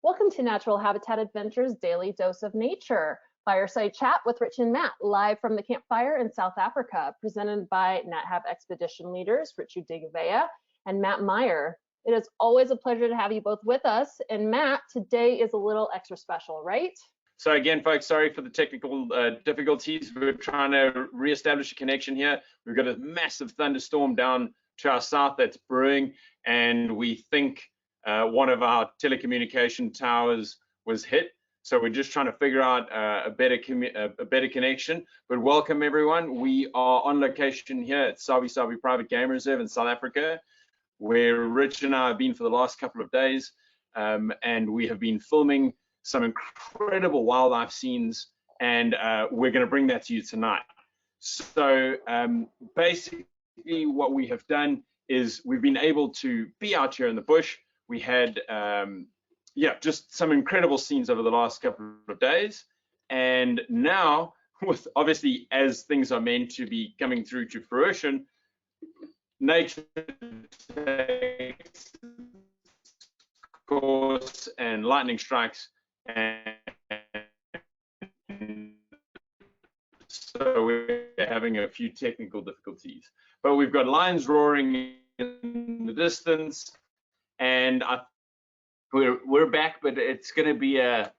Welcome to Natural Habitat Adventures Daily Dose of Nature, Fireside Chat with Rich and Matt, live from the Campfire in South Africa, presented by NatHab Expedition Leaders, Richu Digavea and Matt Meyer. It is always a pleasure to have you both with us. And Matt, today is a little extra special, right? So again, folks, sorry for the technical difficulties. We're trying to reestablish a connection here. We've got a massive thunderstorm down to our south that's brewing, and we think one of our telecommunication towers was hit. So we're just trying to figure out a better connection. But welcome everyone. We are on location here at Sabi Sabi Private Game Reserve in South Africa, where Rich and I have been for the last couple of days, and we have been filming some incredible wildlife scenes, and we're going to bring that to you tonight. So basically what we have done is we've been able to be out here in the bush. We had just some incredible scenes over the last couple of days, and now, with obviously as things are meant to be coming through to fruition, nature takes course and lightning strikes, and so we're having a few technical difficulties. But we've got lions roaring in the distance, and we're back, but it's going to be a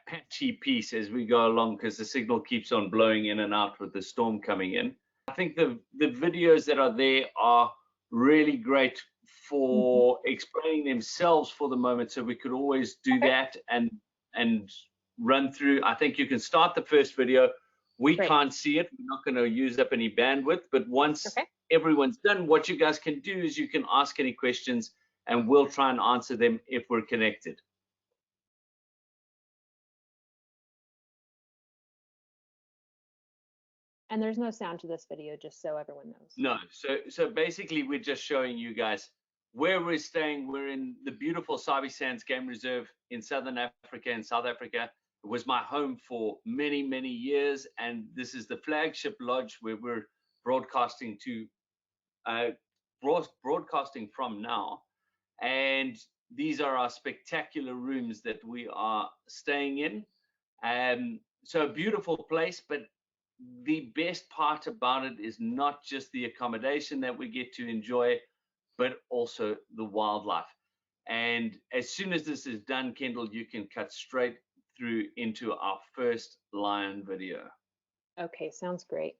patchy piece as we go along because the signal keeps on blowing in and out with the storm coming in. I think the videos that are there are really great for explaining themselves for the moment, so we could always do that and run through. I think you can start the first video. We can't see it. We're not going to use up any bandwidth, but once everyone's done, what you guys can do is you can ask any questions and we'll try and answer them if we're connected. And there's no sound to this video, just so everyone knows. No, so basically we're just showing you guys where we're staying. We're in the beautiful Sabi Sands Game Reserve in Southern Africa, in South Africa. It was my home for many, many years, and this is the flagship lodge where we're broadcasting from now. And these are our spectacular rooms that we are staying in. So a beautiful place, but the best part about it is not just the accommodation that we get to enjoy, but also the wildlife. And as soon as this is done, Kendall, you can cut straight through into our first lion video. Okay, sounds great.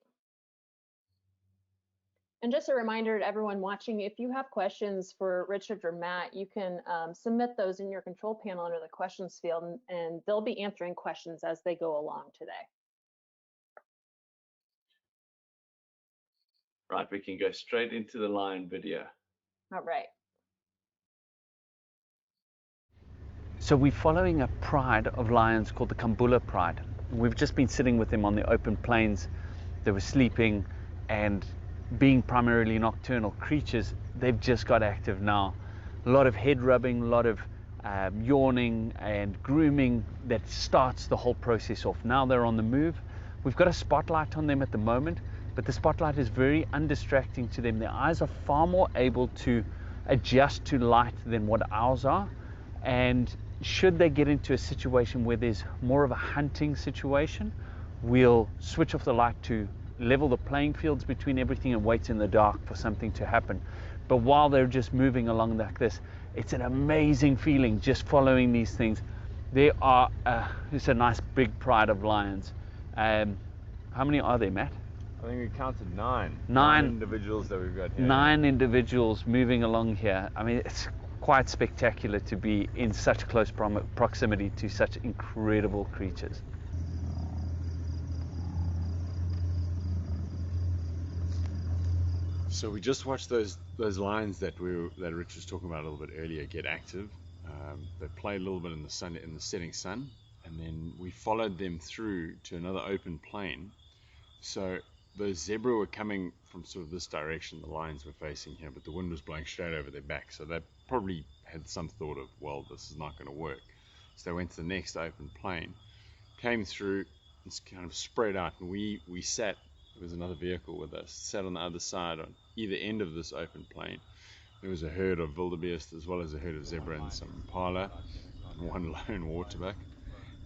And just a reminder to everyone watching, if you have questions for Richard or Matt, you can submit those in your control panel under the questions field, and they'll be answering questions as they go along today. Right, we can go straight into the lion video. All right. So we're following a pride of lions called the Kambula Pride. We've just been sitting with them on the open plains. They were sleeping, and being primarily nocturnal creatures, they've just got active now. A lot of head rubbing, a lot of yawning and grooming that starts the whole process off. Now they're on the move. We've got a spotlight on them at the moment, but the spotlight is very undistracting to them. Their eyes are far more able to adjust to light than what ours are. And should they get into a situation where there's more of a hunting situation, we'll switch off the light to level the playing fields between everything and wait in the dark for something to happen. But while they're just moving along like this, it's an amazing feeling just following these things. They are it's a nice big pride of lions. How many are there, Matt? I think we counted nine. Nine individuals that we've got here. 9 individuals moving along here. I mean, it's quite spectacular to be in such close proximity to such incredible creatures. So we just watched those lions that Rich was talking about a little bit earlier get active. They play a little bit in the sun, in the setting sun, and then we followed them through to another open plain. So the zebra were coming from sort of this direction, the lions were facing here, but the wind was blowing straight over their back. So they probably had some thought of, well, this is not going to work. So they went to the next open plain, came through, and kind of spread out, and we sat. There was another vehicle with us, sat on the other side on either end of this open plain. There was a herd of wildebeest as well as a herd of zebra and some impala. one lone waterbuck.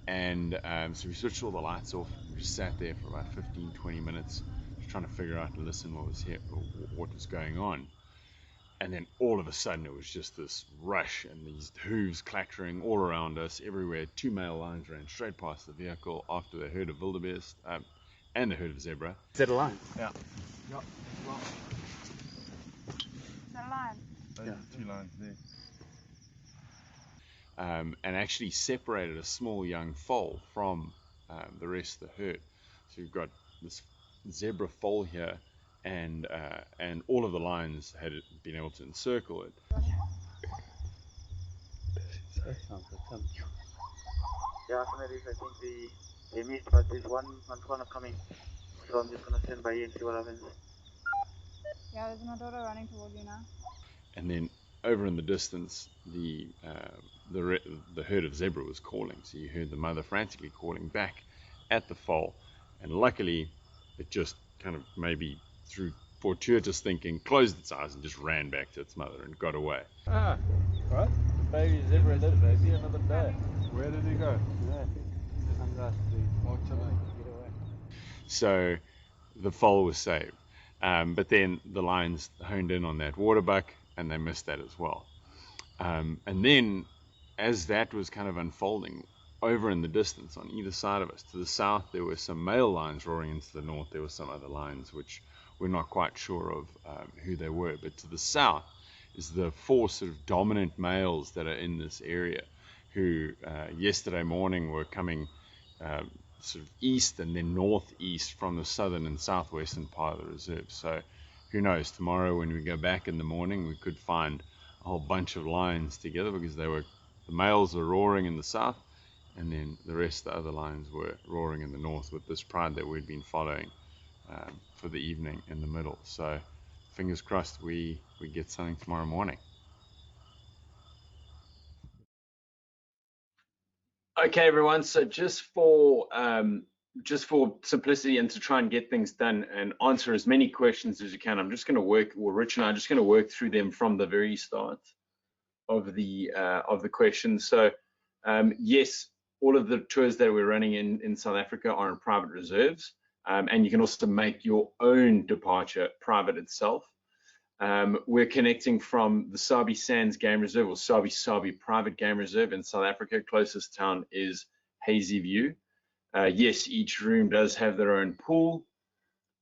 And so we switched all the lights off. We just sat there for about 15-20 minutes, just trying to figure out and listen what was going on. And then all of a sudden it was just this rush and these hooves clattering all around us everywhere. 2 male lions ran straight past the vehicle after the herd of wildebeest and the herd of zebra. Is that a lion? Yeah. Yeah, Is that a lion? yeah. 2 lions there. And actually separated a small young foal from the rest of the herd. So you've got this zebra foal here, and all of the lions had been able to encircle it. Yeah, maybe I think they missed, but there's one corner coming. So I'm just gonna stand by here and see what happens. Yeah, there's my daughter running towards you now. And then over in the distance, the herd of zebra was calling. So you heard the mother frantically calling back at the foal, and luckily it just kind of maybe through fortuitous thinking closed its eyes and just ran back to its mother and got away. Ah, right. The baby zebra lives, baby, another day. Where did he go? Yeah. Comes out to get away. So the foal was saved. But then the lions honed in on that waterbuck and they missed that as well. And then as that was kind of unfolding, over in the distance on either side of us, to the south there were some male lions roaring, into the north there were some other lions which we're not quite sure of who they were. But to the south is the 4 sort of dominant males that are in this area, who yesterday morning were coming sort of east and then northeast from the southern and southwestern part of the reserve. So who knows, tomorrow when we go back in the morning we could find a whole bunch of lions together, because the males were roaring in the south and then the rest of the other lions were roaring in the north, with this pride that we'd been following for the evening in the middle. So fingers crossed we get something tomorrow morning. Okay, everyone. So just for simplicity and to try and get things done and answer as many questions as you can, I'm just going to work, or Rich and I are just going to work through them from the very start of the questions. So yes, all of the tours that we're running in South Africa are in private reserves, and you can also make your own departure private itself. We're connecting from the Sabi Sands Game Reserve, or Sabi Sabi Private Game Reserve in South Africa. Closest town is Hazy View. Yes, each room does have their own pool.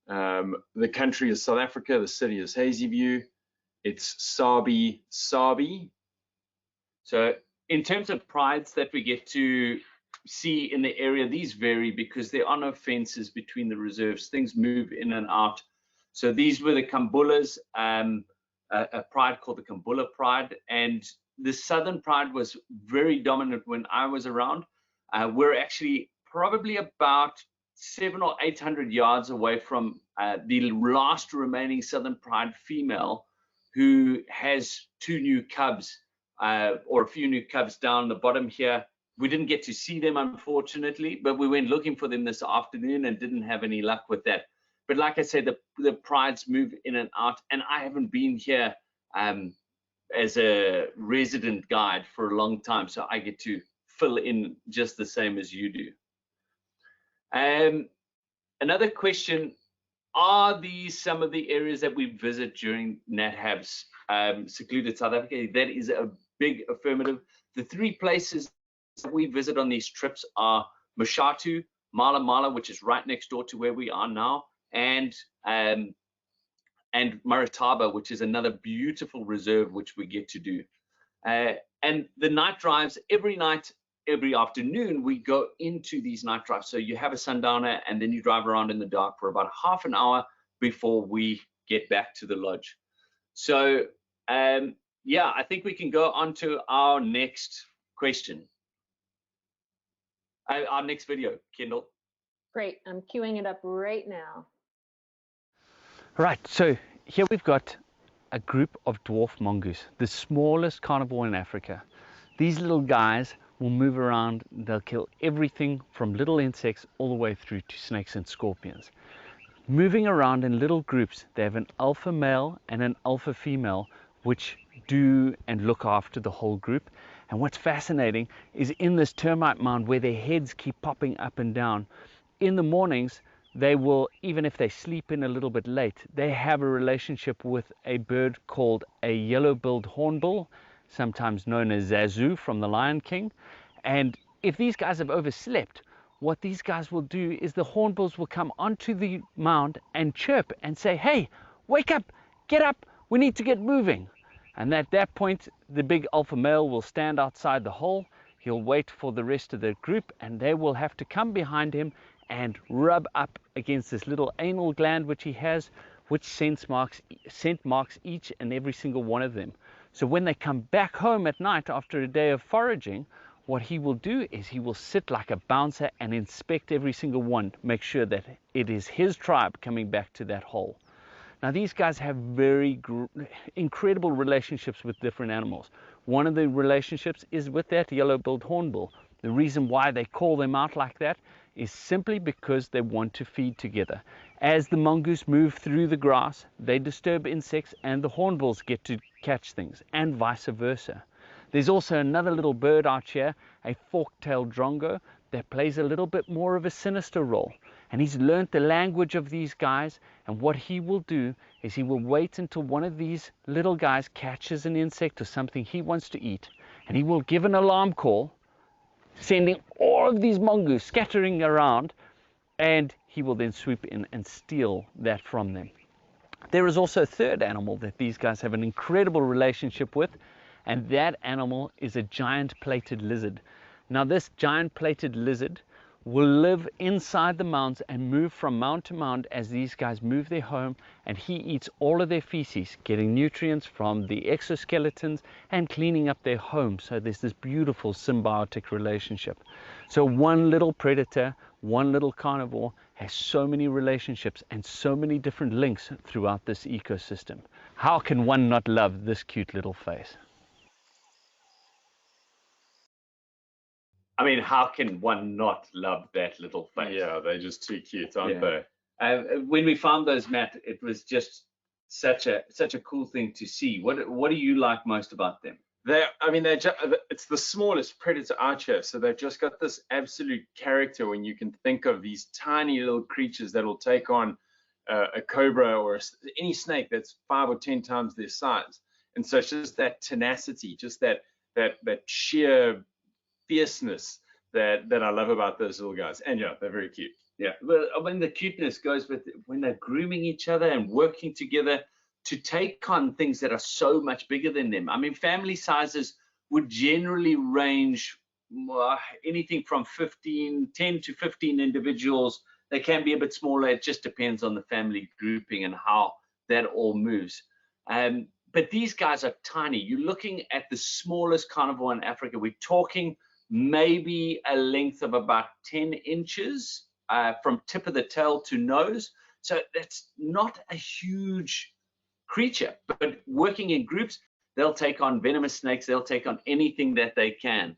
The country is South Africa, the city is Hazy View. It's Sabi Sabi. So in terms of prides that we get to see in the area, these vary because there are no fences between the reserves. Things move in and out. So these were the Kambulas, a pride called the Kambula Pride, and the Southern Pride was very dominant when I was around. We're actually probably about 700 or 800 yards away from the last remaining Southern Pride female, who has 2 new cubs, or a few new cubs down the bottom here. We didn't get to see them, unfortunately, but we went looking for them this afternoon and didn't have any luck with that. But like I said, the prides move in and out, and I haven't been here as a resident guide for a long time, so I get to fill in just the same as you do. Another question, are these some of the areas that we visit during NatHab's secluded South Africa? That is a big affirmative. The 3 places that we visit on these trips are Mashatu, Mala Mala, which is right next door to where we are now, and Marataba, which is another beautiful reserve which we get to do. And the night drives, every night, every afternoon, we go into these night drives. So you have a sundowner and then you drive around in the dark for about half an hour before we get back to the lodge. So yeah, I think we can go on to our next question. Our next video, Kendall. Great, I'm queuing it up right now. Right, so here we've got a group of dwarf mongoose, the smallest carnivore in Africa. These little guys will move around, they'll kill everything from little insects all the way through to snakes and scorpions. Moving around in little groups, they have an alpha male and an alpha female which do and look after the whole group, And what's fascinating is in this termite mound where their heads keep popping up and down, in the mornings, they will, even if they sleep in a little bit late, they have a relationship with a bird called a yellow-billed hornbill, sometimes known as Zazu from the Lion King. And if these guys have overslept, what these guys will do is the hornbills will come onto the mound and chirp and say, hey, wake up, get up, we need to get moving. And at that point, the big alpha male will stand outside the hole. He'll wait for the rest of the group, and they will have to come behind him and rub up against this little anal gland which he has, which scent marks each and every single one of them. So when they come back home at night after a day of foraging, what he will do is he will sit like a bouncer and inspect every single one, make sure that it is his tribe coming back to that hole. Now these guys have very incredible relationships with different animals. One of the relationships is with that yellow-billed hornbill. The reason why they call them out like that is simply because they want to feed together. As the mongoose move through the grass, they disturb insects and the hornbills get to catch things, and vice versa. There's also another little bird out here, a fork-tailed drongo, that plays a little bit more of a sinister role. And he's learned the language of these guys, and what he will do is he will wait until one of these little guys catches an insect or something he wants to eat, and he will give an alarm call, sending all of these mongoose scattering around, and he will then swoop in and steal that from them. There is also a third animal that these guys have an incredible relationship with, and that animal is a giant plated lizard. Now this giant plated lizard will live inside the mounds and move from mound to mound as these guys move their home, and he eats all of their feces, getting nutrients from the exoskeletons and cleaning up their home. So there's this beautiful symbiotic relationship. So one little predator, one little carnivore has so many relationships and so many different links throughout this ecosystem. How can one not love this cute little face? I mean, how can one not love that little face? Yeah, they're just too cute, aren't Yeah. they? When we found those, Matt, it was just such a cool thing to see. What do you like most about them? It's the smallest predator out here, so they've just got this absolute character when you can think of these tiny little creatures that will take on a cobra or any snake that's 5 or 10 times their size. And so it's just that tenacity, just that sheer fierceness that I love about those little guys. And yeah, they're very cute. Yeah, well, I mean, the cuteness goes with when they're grooming each other and working together to take on things that are so much bigger than them. I mean, family sizes would generally range anything from 10 to 15 individuals. They can be a bit smaller. It just depends on the family grouping and how that all moves. But these guys are tiny. You're looking at the smallest carnivore in Africa. We're talking maybe a length of about 10 inches from tip of the tail to nose. So that's not a huge creature, but working in groups, they'll take on venomous snakes, they'll take on anything that they can.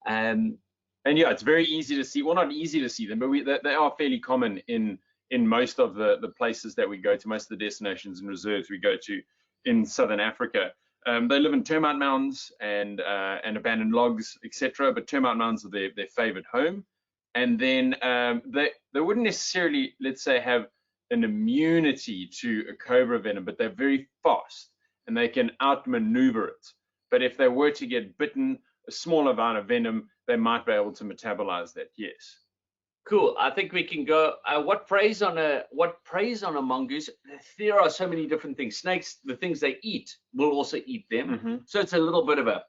And yeah, it's very easy to see. Well, not easy to see them, but they are fairly common in most of the places that we go to, most of the destinations and reserves we go to in southern Africa. They live in termite mounds and abandoned logs, etc. But termite mounds are their favorite home. And then they wouldn't necessarily, let's say, have an immunity to a cobra venom, but they're very fast and they can outmaneuver it. But if they were to get bitten, a small amount of venom, they might be able to metabolize that. Yes. Cool. I think we can go. What preys on a mongoose? There are so many different things. Snakes, the things they eat, will also eat them. Mm-hmm. So it's a little bit of a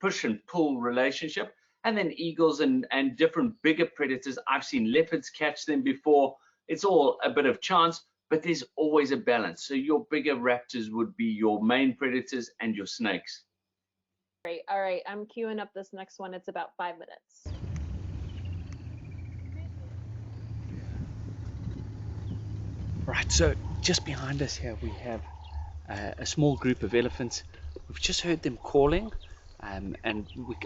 push and pull relationship. And then eagles and different bigger predators. I've seen leopards catch them before. It's all a bit of chance, but there's always a balance. So your bigger raptors would be your main predators and your snakes. Great. All right, I'm queuing up this next one. It's about 5 minutes. Right, so just behind us here we have a small group of elephants. We've just heard them calling, and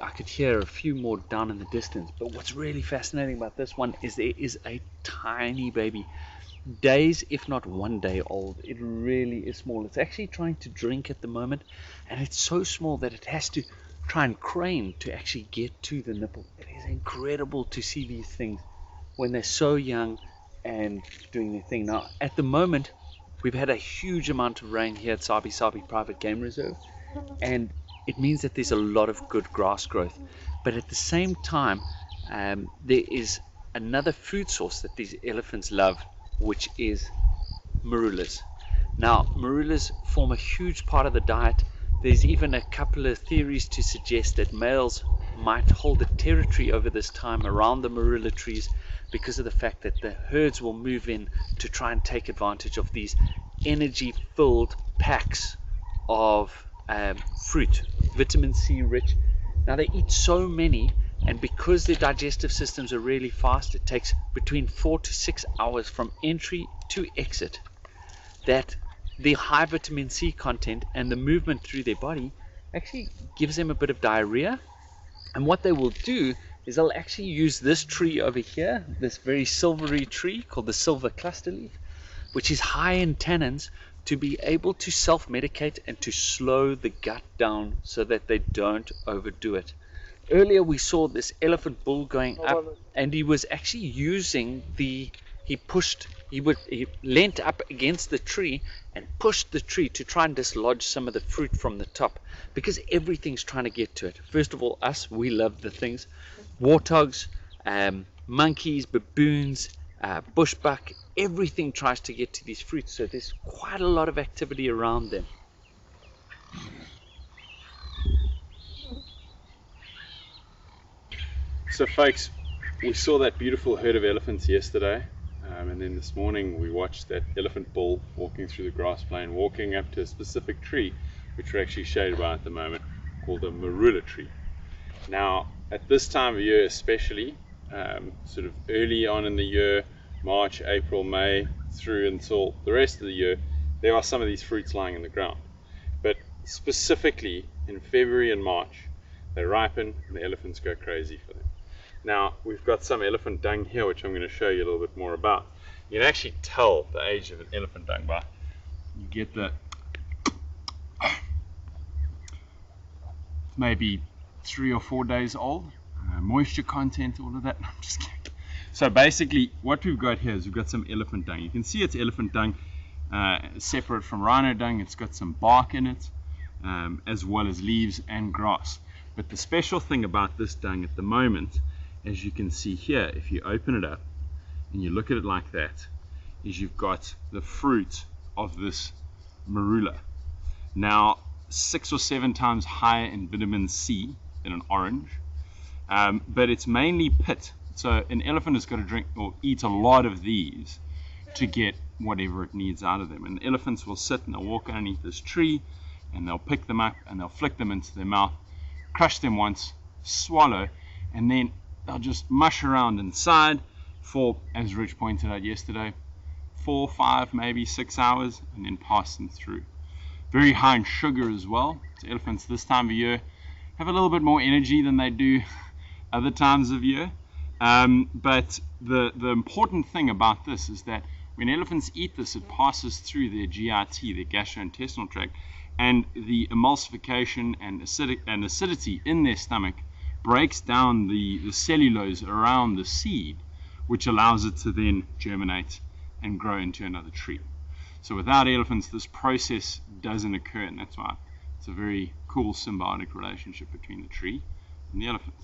I could hear a few more down in the distance. But what's really fascinating about this one is there is a tiny baby, days if not 1 day old. It really is small. It's actually trying to drink at the moment, and it's so small that it has to try and crane to actually get to the nipple. It is incredible to see these things when they're so young and doing their thing. Now, at the moment, we've had a huge amount of rain here at Sabi Sabi Private Game Reserve, and it means that there's a lot of good grass growth. But at the same time, there is another food source that these elephants love, which is marulas. Now, marulas form a huge part of the diet. There's even a couple of theories to suggest that males might hold a territory over this time around the marula trees because of the fact that the herds will move in to try and take advantage of these energy-filled packs of fruit, vitamin C rich. Now, they eat so many, and because their digestive systems are really fast, it takes between 4 to 6 hours from entry to exit, that the high vitamin C content and the movement through their body actually gives them a bit of diarrhea. And what they will do is they'll actually use this tree over here, this very silvery tree called the silver cluster leaf, which is high in tannins, to be able to self-medicate and to slow the gut down so that they don't overdo it. Earlier we saw this elephant bull going up, and he was actually using he leant up against the tree and pushed the tree to try and dislodge some of the fruit from the top, because everything's trying to get to it. First of all, we love the things. Warthogs, monkeys, baboons, bushbuck, everything tries to get to these fruits, so there's quite a lot of activity around them. So folks, we saw that beautiful herd of elephants yesterday, and then this morning we watched that elephant bull walking through the grass plain, walking up to a specific tree, which we're actually shaded by at the moment, called a marula tree. Now, at this time of year especially, sort of early on in the year, March, April, May, through until the rest of the year, there are some of these fruits lying in the ground. But specifically in February and March, they ripen and the elephants go crazy for them. Now, we've got some elephant dung here, which I'm going to show you a little bit more about. You can actually tell the age of an elephant dung by, you get the maybe 3 or 4 days old, moisture content, all of that. I'm just kidding. So basically what we've got here is we've got some elephant dung. You can see it's elephant dung, separate from rhino dung. It's got some bark in it, as well as leaves and grass. But the special thing about this dung at the moment, as you can see here, if you open it up and you look at it like that, is you've got the fruit of this marula. Now, 6 or 7 times higher in vitamin C than an orange, but it's mainly pit. So an elephant has got to drink or eat a lot of these to get whatever it needs out of them. And elephants will sit and they'll walk underneath this tree and they'll pick them up and they'll flick them into their mouth, crush them once, swallow, and then they'll just mush around inside for, as Rich pointed out yesterday, 4, 5, maybe 6 hours, and then pass them through. Very high in sugar as well. So elephants this time of year have a little bit more energy than they do other times of year. But the important thing about this is that when elephants eat this, it passes through their GIT, their gastrointestinal tract, and the emulsification and acidity in their stomach breaks down the cellulose around the seed, which allows it to then germinate and grow into another tree. So without elephants, this process doesn't occur, and that's why it's a very cool symbiotic relationship between the tree and the elephant.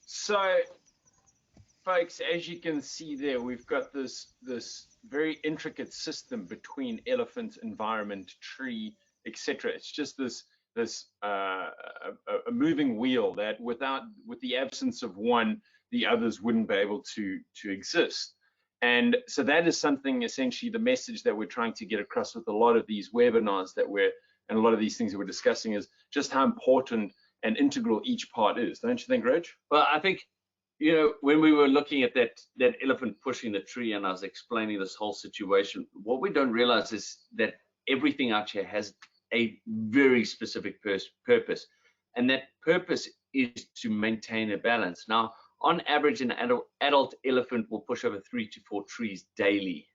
So, folks, as you can see there, we've got this very intricate system between elephant, environment, tree, etc. It's just this a moving wheel that with the absence of one, the others wouldn't be able to exist. And so that is something, essentially, the message that we're trying to get across with a lot of these webinars and a lot of these things that we're discussing, is just how important and integral each part is. Don't you think, Reg? Well, I think, you know, when we were looking at that elephant pushing the tree and I was explaining this whole situation, what we don't realize is that everything out here has a very specific purpose, and that purpose is to maintain a balance. Now, on average, an adult elephant will push over 3 to 4 trees daily.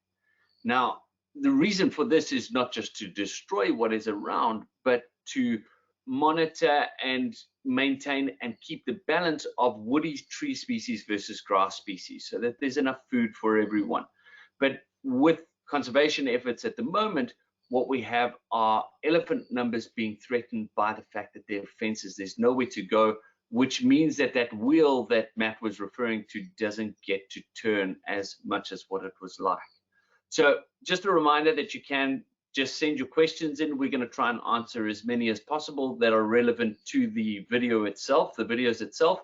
Now, the reason for this is not just to destroy what is around, but to monitor and maintain and keep the balance of woody tree species versus grass species so that there's enough food for everyone. But with conservation efforts at the moment, what we have are elephant numbers being threatened by the fact that there are fences. There's nowhere to go, which means that that wheel that Matt was referring to doesn't get to turn as much as what it was like. So just a reminder that you can just send your questions in. We're going to try and answer as many as possible that are relevant to the video itself, the videos itself.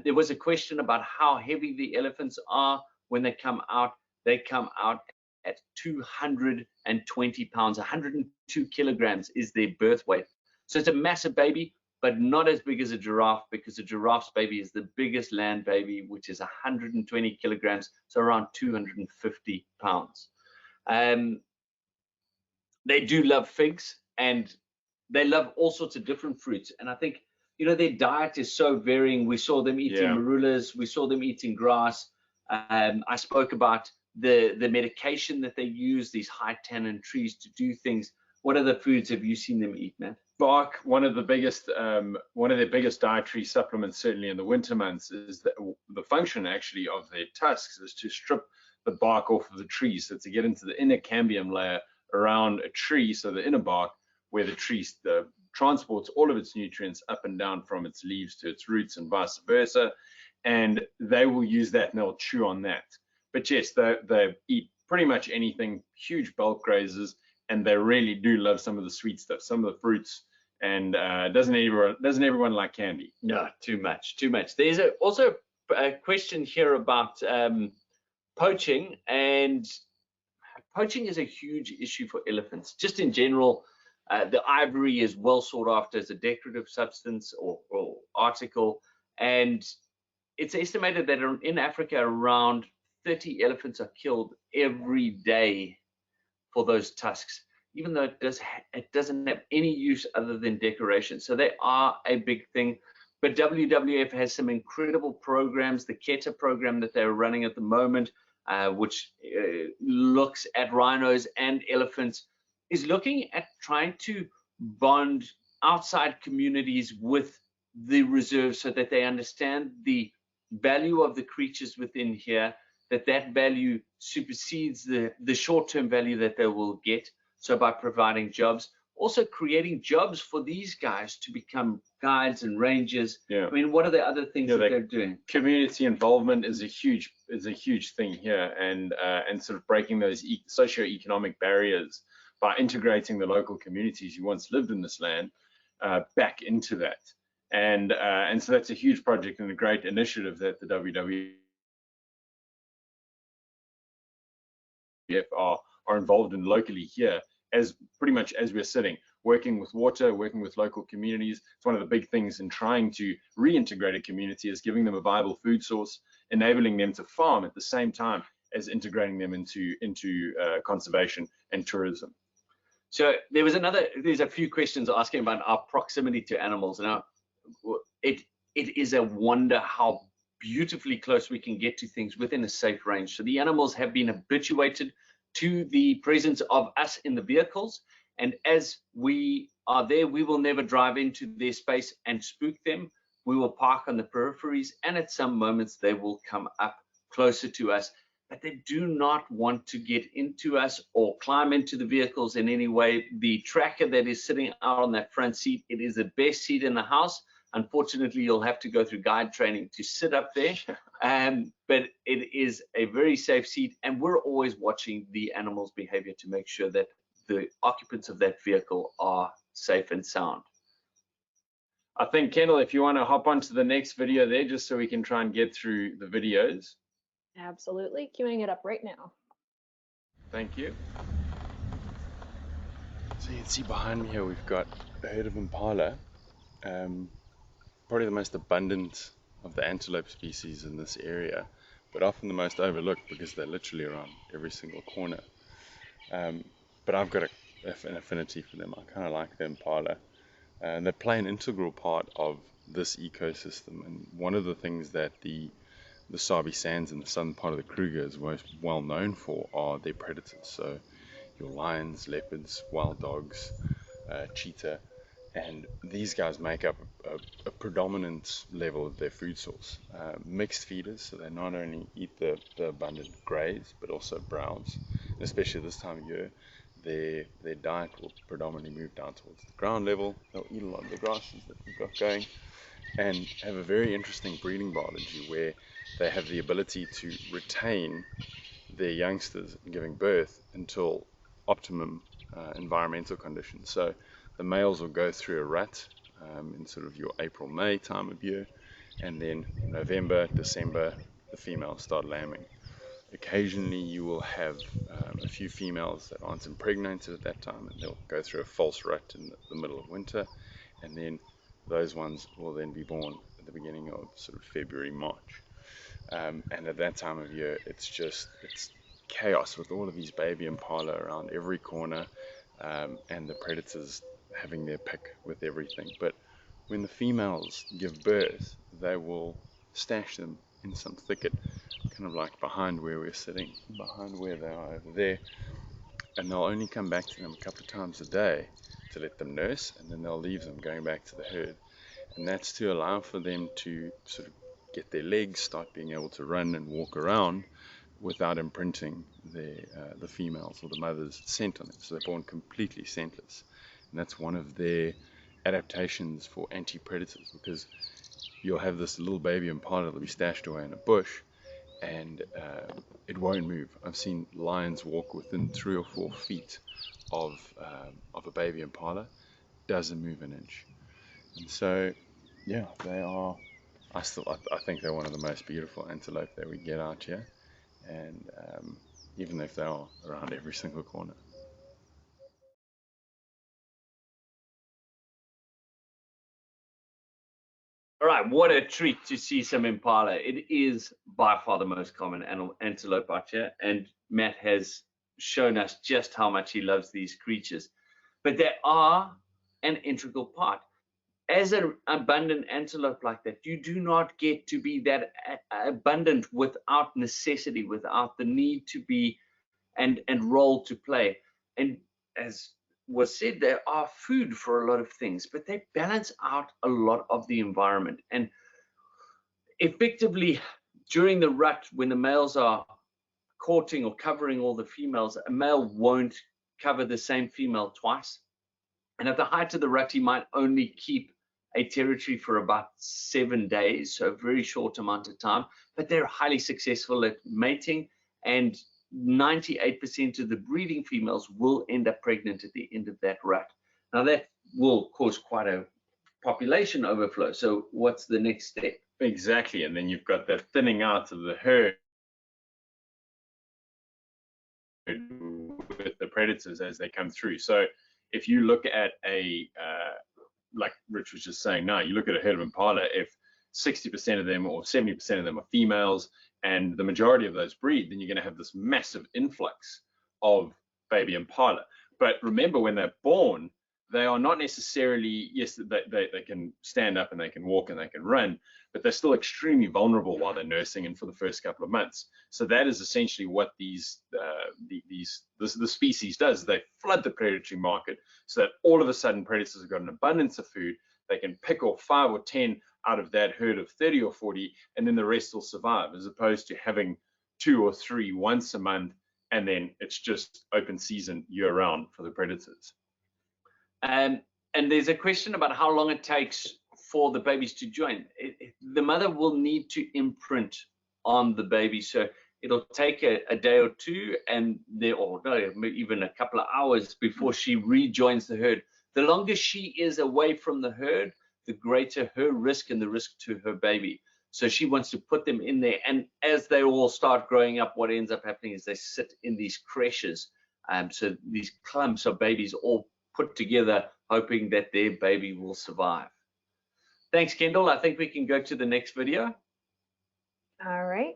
There was a question about how heavy the elephants are when they come out. They come out at 220 pounds, 102 kilograms is their birth weight. So it's a massive baby, but not as big as a giraffe, because a giraffe's baby is the biggest land baby, which is 120 kilograms, so around 250 pounds. They do love figs, and they love all sorts of different fruits. And I think, you know, their diet is so varying. We saw them eating marulas, we saw them eating grass. I spoke about the medication that they use, these high tannin trees to do things. What other foods have you seen them eat, Matt? Bark. One of their biggest dietary supplements, certainly in the winter months, is the function actually of their tusks is to strip the bark off of the tree, so to get into the inner cambium layer around a tree, so the inner bark, where the tree transports all of its nutrients up and down from its leaves to its roots and vice versa. And they will use that and they'll chew on that. But yes, they eat pretty much anything, huge bulk grazers, and they really do love some of the sweet stuff, some of the fruits. And doesn't everyone like candy? No, too much. There's also a question here about poaching, and poaching is a huge issue for elephants. Just in general, the ivory is well sought after as a decorative substance or article, and it's estimated that in Africa around 30 elephants are killed every day for those tusks, even though it doesn't have any use other than decoration. So they are a big thing. But WWF has some incredible programs. The Cheetah program that they're running at the moment, which looks at rhinos and elephants, is looking at trying to bond outside communities with the reserve so that they understand the value of the creatures within here, that value supersedes the short-term value that they will get. So by providing jobs, also creating jobs for these guys to become guides and rangers. I mean, what are the other things that they're doing? Community involvement is a huge thing here, and sort of breaking those socioeconomic barriers by integrating the local communities who once lived in this land back into that. And so that's a huge project and a great initiative that the WWF are involved in locally here, as pretty much as we're sitting, working with water, working with local communities. It's one of the big things in trying to reintegrate a community, is giving them a viable food source, enabling them to farm at the same time as integrating them into conservation and tourism. So there's a few questions asking about our proximity to animals. Now, it is a wonder how beautifully close we can get to things within a safe range. So the animals have been habituated to the presence of us in the vehicles, and as we are there, we will never drive into their space and spook them. We will park on the peripheries, and at some moments they will come up closer to us, but they do not want to get into us or climb into the vehicles in any way. The tracker that is sitting out on that front seat, it is the best seat in the house. Unfortunately, you'll have to go through guide training to sit up there, but it is a very safe seat, and we're always watching the animals' behavior to make sure that the occupants of that vehicle are safe and sound. I think, Kendall, if you want to hop onto the next video there, just so we can try and get through the videos. Absolutely, queuing it up right now. Thank you. So you can see behind me here we've got a herd of Impala. Probably the most abundant of the antelope species in this area, but often the most overlooked because they're literally around every single corner. But I've got an affinity for them. I kind of like the Impala, and they play an integral part of this ecosystem. And one of the things that the the Sabi sands in the southern part of the Kruger is most well known for are their predators. So your lions, leopards, wild dogs, cheetah, and these guys make up a predominant level of their food source. Mixed feeders, so they not only eat the abundant greys, but also browse. And especially this time of year, their diet will predominantly move down towards the ground level. They'll eat a lot of the grasses that we've got going, and have a very interesting breeding biology where they have the ability to retain their youngsters giving birth until optimum environmental conditions. So the males will go through a rut in sort of your April, May time of year, and then November, December, the females start lambing. Occasionally you will have a few females that aren't impregnated at that time, and they'll go through a false rut in the middle of winter, and then those ones will then be born at the beginning of sort of February, March. And at that time of year, it's chaos with all of these baby impala around every corner, and the predators having their pick with everything. But when the females give birth, they will stash them in some thicket, kind of like behind where we're sitting, behind where they are over there, and they'll only come back to them a couple of times a day to let them nurse, and then they'll leave them going back to the herd. And that's to allow for them to sort of get their legs, start being able to run and walk around without imprinting the females or the mother's scent on them. So they're born completely scentless. And that's one of their adaptations for anti-predators, because you'll have this little baby impala that'll be stashed away in a bush, and it won't move. I've seen lions walk within 3 or 4 feet of a baby impala, doesn't move an inch. And so, yeah, they are. I think they're one of the most beautiful antelope that we get out here, and even if they are around every single corner. All right, what a treat to see some impala. It is by far the most common antelope out here, and Matt has shown us just how much he loves these creatures. But they are an integral part. As an abundant antelope like that, you do not get to be that abundant without necessity, without the need to be and role to play. And as was said, they are food for a lot of things, but they balance out a lot of the environment. And effectively, during the rut, when the males are courting or covering all the females, a male won't cover the same female twice. And at the height of the rut, he might only keep a territory for about 7 days, so a very short amount of time, but they're highly successful at mating, and 98% of the breeding females will end up pregnant at the end of that rut. Now that will cause quite a population overflow. So what's the next step? Exactly, and then you've got that thinning out of the herd with the predators as they come through. So if you look at like Rich was just saying, now you look at a herd of impala, if 60% of them or 70% of them are females and the majority of those breed, then you're going to have this massive influx of baby impala. But remember, when they're born, they are not necessarily, yes, they can stand up and they can walk and they can run, but they're still extremely vulnerable while they're nursing and for the first couple of months. So that is essentially what the species does. They flood the predatory market so that all of a sudden predators have got an abundance of food. They can pick off 5 or 10 out of that herd of 30 or 40, and then the rest will survive, as opposed to having 2 or 3 once a month, and then it's just open season year round for the predators. And there's a question about how long it takes for the babies to join. The mother will need to imprint on the baby, so it'll take a day or two, and even a couple of hours before she rejoins the herd. The longer she is away from the herd, the greater her risk and the risk to her baby. So she wants to put them in there, and as they all start growing up, what ends up happening is they sit in these creches. So these clumps of babies all put together, hoping that their baby will survive. Thanks, Kendall. I think we can go to the next video. All right,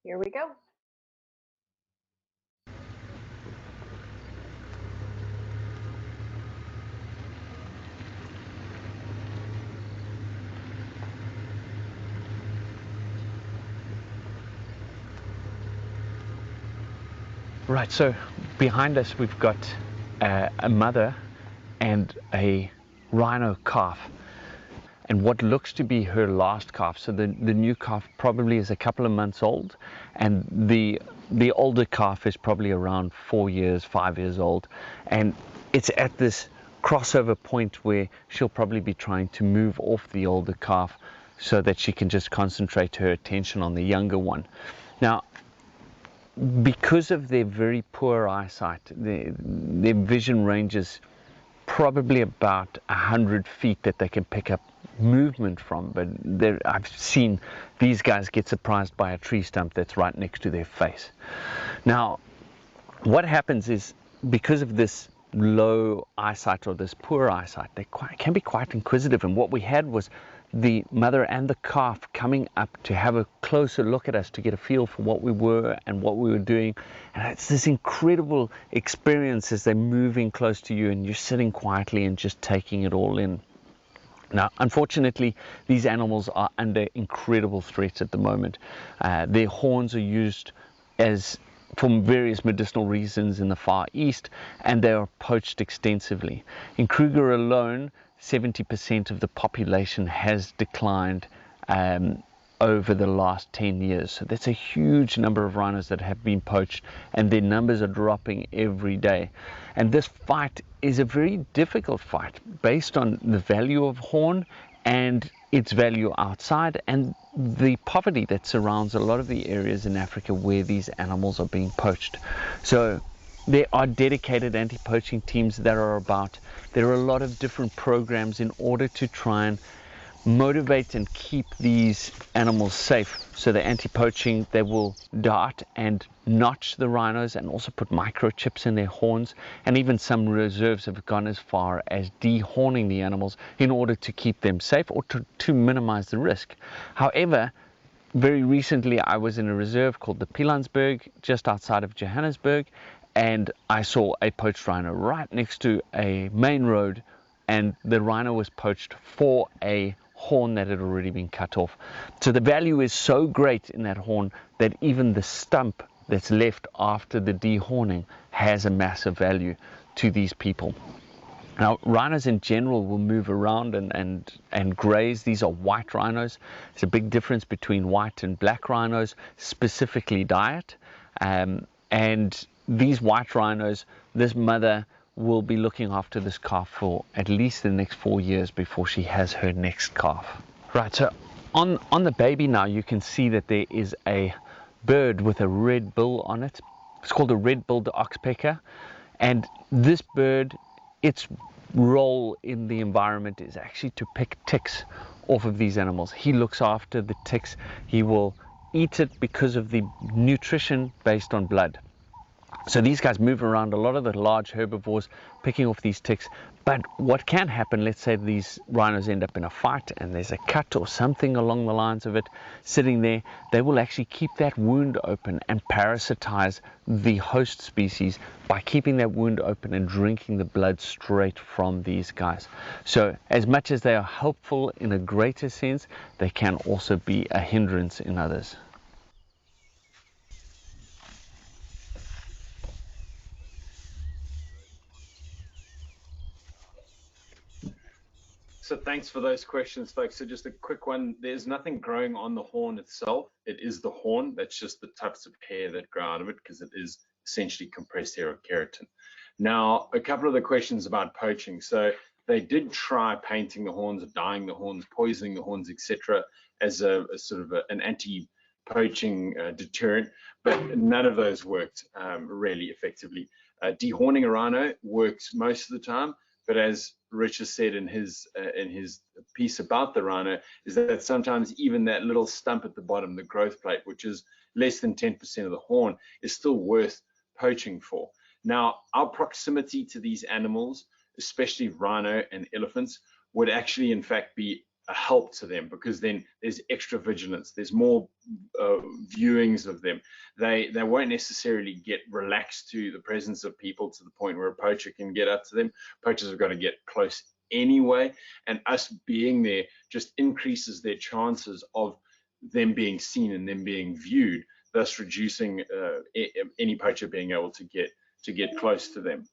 here we go. Right, so behind us we've got a mother and a rhino calf, and what looks to be her last calf. So the new calf probably is a couple of months old, and the older calf is probably around 4 years, 5 years old, and it's at this crossover point where she'll probably be trying to move off the older calf so that she can just concentrate her attention on the younger one. Now, because of their very poor eyesight, their vision range is probably about 100 feet that they can pick up movement from, but I've seen these guys get surprised by a tree stump that's right next to their face. Now, what happens is, because of this low eyesight or this poor eyesight, they can be quite inquisitive, and what we had was the mother and the calf coming up to have a closer look at us, to get a feel for what we were and what we were doing. And it's this incredible experience as they're moving close to you and you're sitting quietly and just taking it all in. Now, unfortunately, these animals are under incredible threat at the moment. Their horns are used for various medicinal reasons in the Far East, and they are poached extensively. In Kruger alone, 70% of the population has declined over the last 10 years. So that's a huge number of rhinos that have been poached, and their numbers are dropping every day. And this fight is a very difficult fight based on the value of horn and its value outside, and the poverty that surrounds a lot of the areas in Africa where these animals are being poached. So there are dedicated anti-poaching teams that are about. There are a lot of different programs in order to try and motivate and keep these animals safe. So the anti-poaching, they will dart and notch the rhinos and also put microchips in their horns, and even some reserves have gone as far as dehorning the animals in order to keep them safe or to minimize the risk. However, very recently I was in a reserve called the Pilansberg just outside of Johannesburg, and I saw a poached rhino right next to a main road, and the rhino was poached for a horn that had already been cut off. So the value is so great in that horn that even the stump that's left after the dehorning has a massive value to these people. Now, rhinos in general will move around and graze. These are white rhinos. There's a big difference between white and black rhinos, specifically diet. And these white rhinos, this mother will be looking after this calf for at least the next 4 years before she has her next calf. Right, so on the baby now, you can see that there is a bird with a red bill on it. It's called a red-billed oxpecker, and this bird, its role in the environment is actually to pick ticks off of these animals. He looks after the ticks. He will eat it because of the nutrition based on blood. So these guys move around, a lot of the large herbivores, picking off these ticks. But what can happen, let's say these rhinos end up in a fight and there's a cut or something along the lines of it sitting there, they will actually keep that wound open and parasitize the host species by keeping that wound open and drinking the blood straight from these guys. So as much as they are helpful in a greater sense, they can also be a hindrance in others. So thanks for those questions, folks. So just a quick one. There's nothing growing on the horn itself. It is the horn. That's just the tufts of hair that grow out of it, because it is essentially compressed hair or keratin. Now, a couple of the questions about poaching. So they did try painting the horns, dyeing the horns, poisoning the horns, etc., as a sort of an anti-poaching deterrent, but none of those worked really effectively. Dehorning a rhino works most of the time, but as Rich has said in his piece about the rhino, is that sometimes even that little stump at the bottom, the growth plate, which is less than 10% of the horn, is still worth poaching for. Now, our proximity to these animals, especially rhino and elephants, would actually in fact be a help to them, because then there's extra vigilance, there's more viewings of them. They won't necessarily get relaxed to the presence of people to the point where a poacher can get up to them. Poachers have got to get close anyway, and us being there just increases their chances of them being seen and them being viewed, thus reducing any poacher being able to get close to them.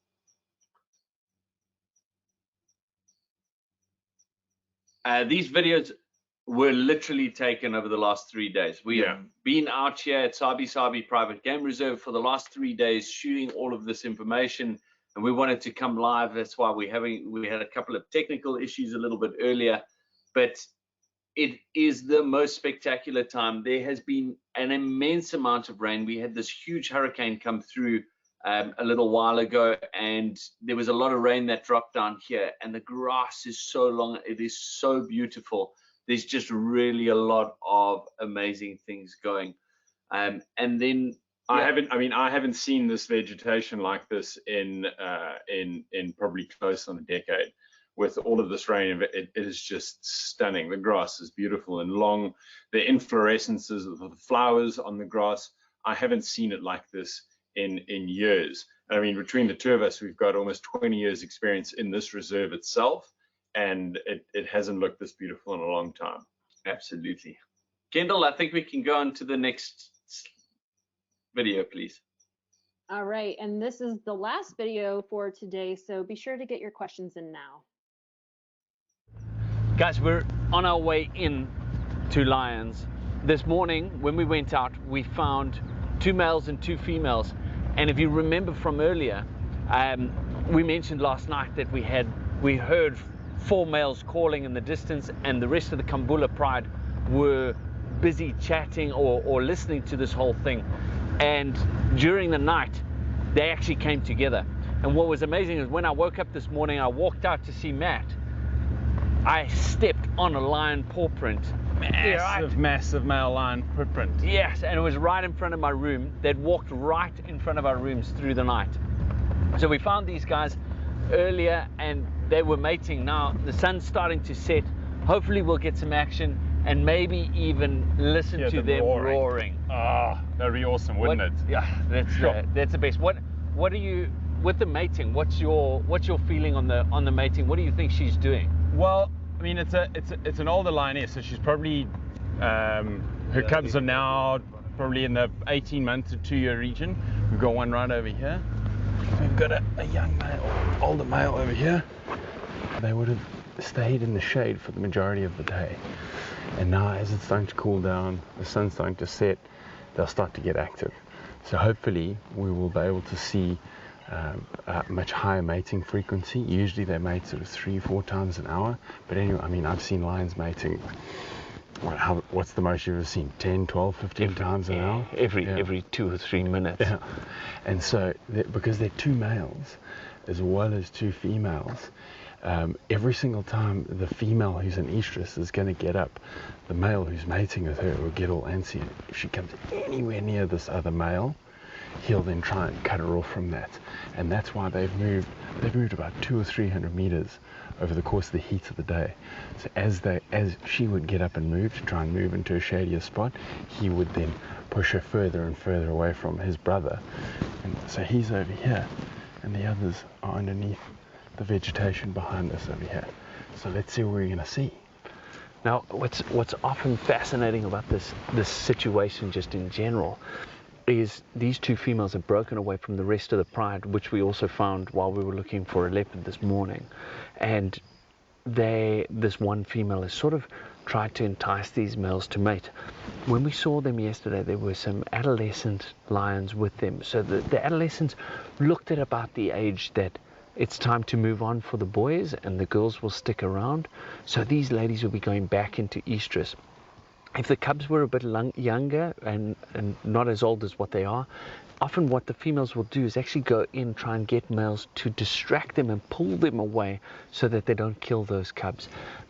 These videos were literally taken over the last 3 days. We have been out here at Sabi Sabi Private Game Reserve for the last 3 days shooting all of this information, and we wanted to come live. That's why we had a couple of technical issues a little bit earlier, but it is the most spectacular time. There has been an immense amount of rain. We had this huge hurricane come through a little while ago, and there was a lot of rain that dropped down here, and the grass is so long. It is so beautiful. There's just really a lot of amazing things going. And then I haven't seen this vegetation like this in probably close on a decade. With all of this rain, it is just stunning. The grass is beautiful and long. The inflorescences of the flowers on the grass, I haven't seen it like this in years. I mean, between the two of us, we've got almost 20 years experience in this reserve itself, and it hasn't looked this beautiful in a long time. Absolutely. Kendall, I think we can go on to the next video, please. All right, and this is the last video for today, so be sure to get your questions in now. Guys, we're on our way in to lions. This morning, when we went out, we found 2 males and 2 females. And if you remember from earlier, we mentioned last night that we heard 4 males calling in the distance, and the rest of the Kambula Pride were busy chatting or listening to this whole thing. And during the night, they actually came together. And what was amazing is when I woke up this morning, I walked out to see Matt. I stepped on a lion paw print. Massive male lion footprint. Yes, and it was right in front of my room. They'd walked right in front of our rooms through the night. So we found these guys earlier, and they were mating. Now the sun's starting to set. Hopefully we'll get some action and maybe even listen to them roaring. Oh, that'd be awesome, wouldn't it? Yeah, that's the best. What are you with the mating? What's your feeling on the mating? What do you think she's doing? Well, I mean, it's an older lioness, so she's probably her cubs are now probably in the 18-month to 2-year region. We've got one right over here. We've got a young male, older male over here. They would have stayed in the shade for the majority of the day, and now as it's starting to cool down, the sun's starting to set, they'll start to get active. So hopefully we will be able to see a much higher mating frequency. Usually they mate sort of 3-4 times an hour, but anyway, I mean, I've seen lions mating, what's the most you've ever seen? 10, 12, 15 times an hour? Every 2 or 3 minutes. Yeah. And so because they're 2 males as well as 2 females, every single time the female who's an estrus is going to get up, the male who's mating with her will get all antsy. If she comes anywhere near this other male, he'll then try and cut her off from that. And that's why they've moved about 200 or 300 meters over the course of the heat of the day. So as she would get up and move to try and move into a shadier spot, he would then push her further and further away from his brother. And so he's over here, and the others are underneath the vegetation behind us over here. So let's see what we're going to see. Now, what's often fascinating about this situation, just in general, is these 2 females have broken away from the rest of the pride, which we also found while we were looking for a leopard this morning. And this one female has sort of tried to entice these males to mate. When we saw them yesterday, there were some adolescent lions with them. So the adolescents looked at about the age that it's time to move on for the boys, and the girls will stick around. So these ladies will be going back into estrus. If the cubs were a bit younger and not as old as what they are, often what the females will do is actually go in, try and get males to distract them and pull them away so that they don't kill those cubs.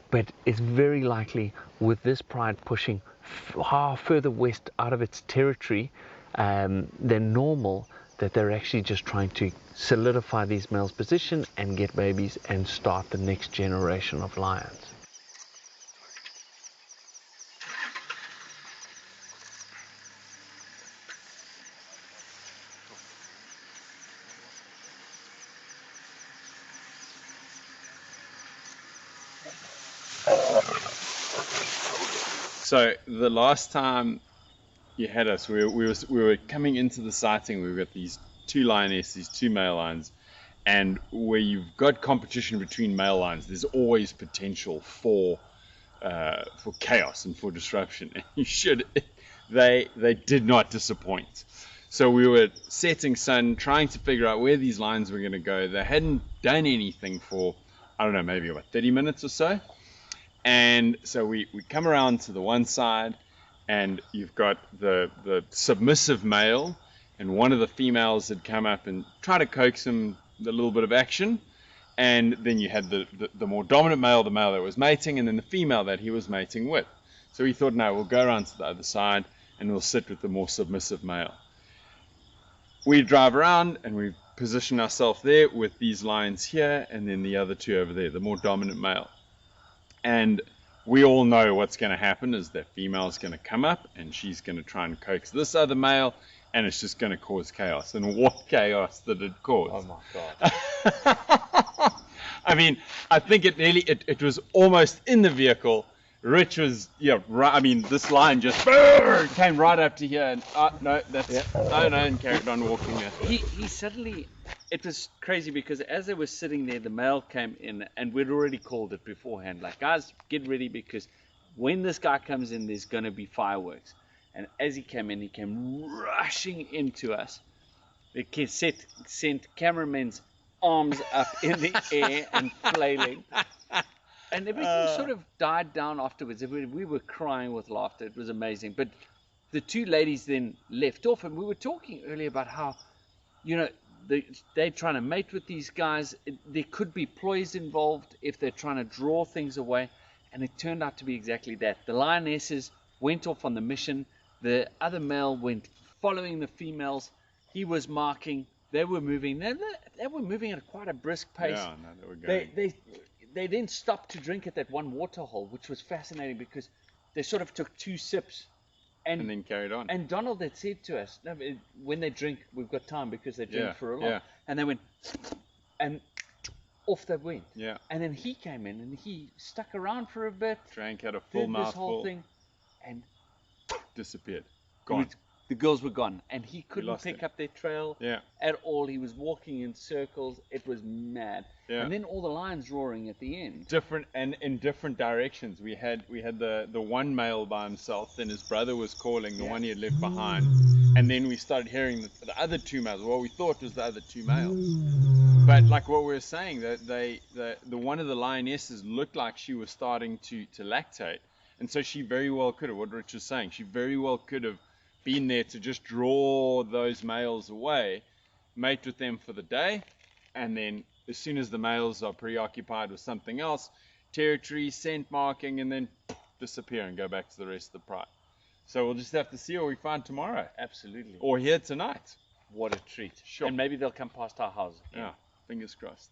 But it's very likely with this pride pushing far further west out of its territory than normal, that they're actually just trying to solidify these males' position and get babies and start the next generation of lions. So the last time you had us. We were coming into the sighting. We've got these two lionesses, these two male lions, and where you've got competition between male lions, there's always potential for chaos and for disruption. And they did not disappoint. So we were setting sun, trying to figure out where these lions were going to go. They hadn't done anything for, I don't know, maybe about 30 minutes or so. And so we come around to the one side, and you've got the submissive male, and one of the females had come up and tried to coax him a little bit of action. And then you had the more dominant male, the male that was mating, and then the female that he was mating with. So we thought, no, we'll go around to the other side and we'll sit with the more submissive male. We drive around and we position ourselves there with these lions here and then the other two over there, the more dominant male. And we all know what's going to happen is that female's going to come up and she's going to try and coax this other male, and it's just going to cause chaos. And what chaos did it cause? Oh my God. I mean, I think it was almost in the vehicle. Rich was, right, I mean, this lion just came right up to here and, no, and carried on walking there. He suddenly, it was crazy because as they were sitting there, the male came in and we'd already called it beforehand, like, guys, get ready because when this guy comes in, there's going to be fireworks. And as he came in, he came rushing into us. It sent cameramen's arms up in the air and flailing. And everything sort of died down afterwards. We were crying with laughter. It was amazing. But the two ladies then left off, and we were talking earlier about how, they're trying to mate with these guys. There could be ploys involved if they're trying to draw things away. And it turned out to be exactly that. The lionesses went off on the mission. The other male went following the females. He was marking. They were moving. They were moving at quite a brisk pace. Yeah, no, they were going. They then stopped to drink at that one water hole, which was fascinating because they sort of took 2 sips and then carried on. And Donald had said to us, no, when they drink, we've got time because they drink for a lot. Yeah. And they went, and off they went. Yeah. And then he came in and he stuck around for a bit. Drank out a full mouthful. This whole thing, and disappeared. Gone. The girls were gone, and he couldn't pick up their trail Yeah. at all. He was walking in circles. It was mad. Yeah. And then all the lions roaring at the end. Different and in different directions. We had the one male by himself, then his brother was calling, the one he had left behind, and then we started hearing the other 2 males. What we thought was the other 2 males, but like what we were saying, that the one of the lionesses looked like she was starting to lactate, and so she very well could have. What Rich was saying, she very well could have been there to just draw those males away, mate with them for the day, and then as soon as the males are preoccupied with something else, territory, scent marking, and then disappear and go back to the rest of the pride. So we'll just have to see what we find tomorrow. Absolutely. Or here tonight. What a treat. Sure. And maybe they'll come past our house. Yeah, fingers crossed.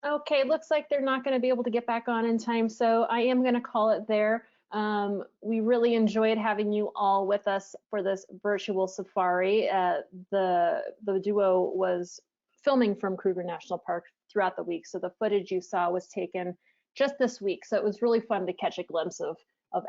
Okay, looks like they're not going to be able to get back on in time, so I am going to call it there. We really enjoyed having you all with us for this virtual safari. The duo was filming from Kruger National Park throughout the week, so the footage you saw was taken just this week. So it was really fun to catch a glimpse of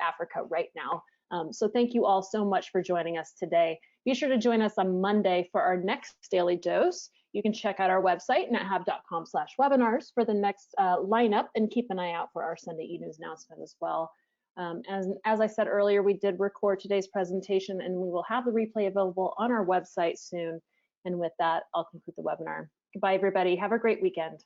Africa right now. So thank you all so much for joining us today. Be sure to join us on Monday for our next Daily Dose. You can check out our website, nethab.com/webinars, for the next lineup, and keep an eye out for our Sunday e-news announcement as well. As I said earlier, we did record today's presentation, and we will have the replay available on our website soon. And with that, I'll conclude the webinar. Goodbye, everybody. Have a great weekend.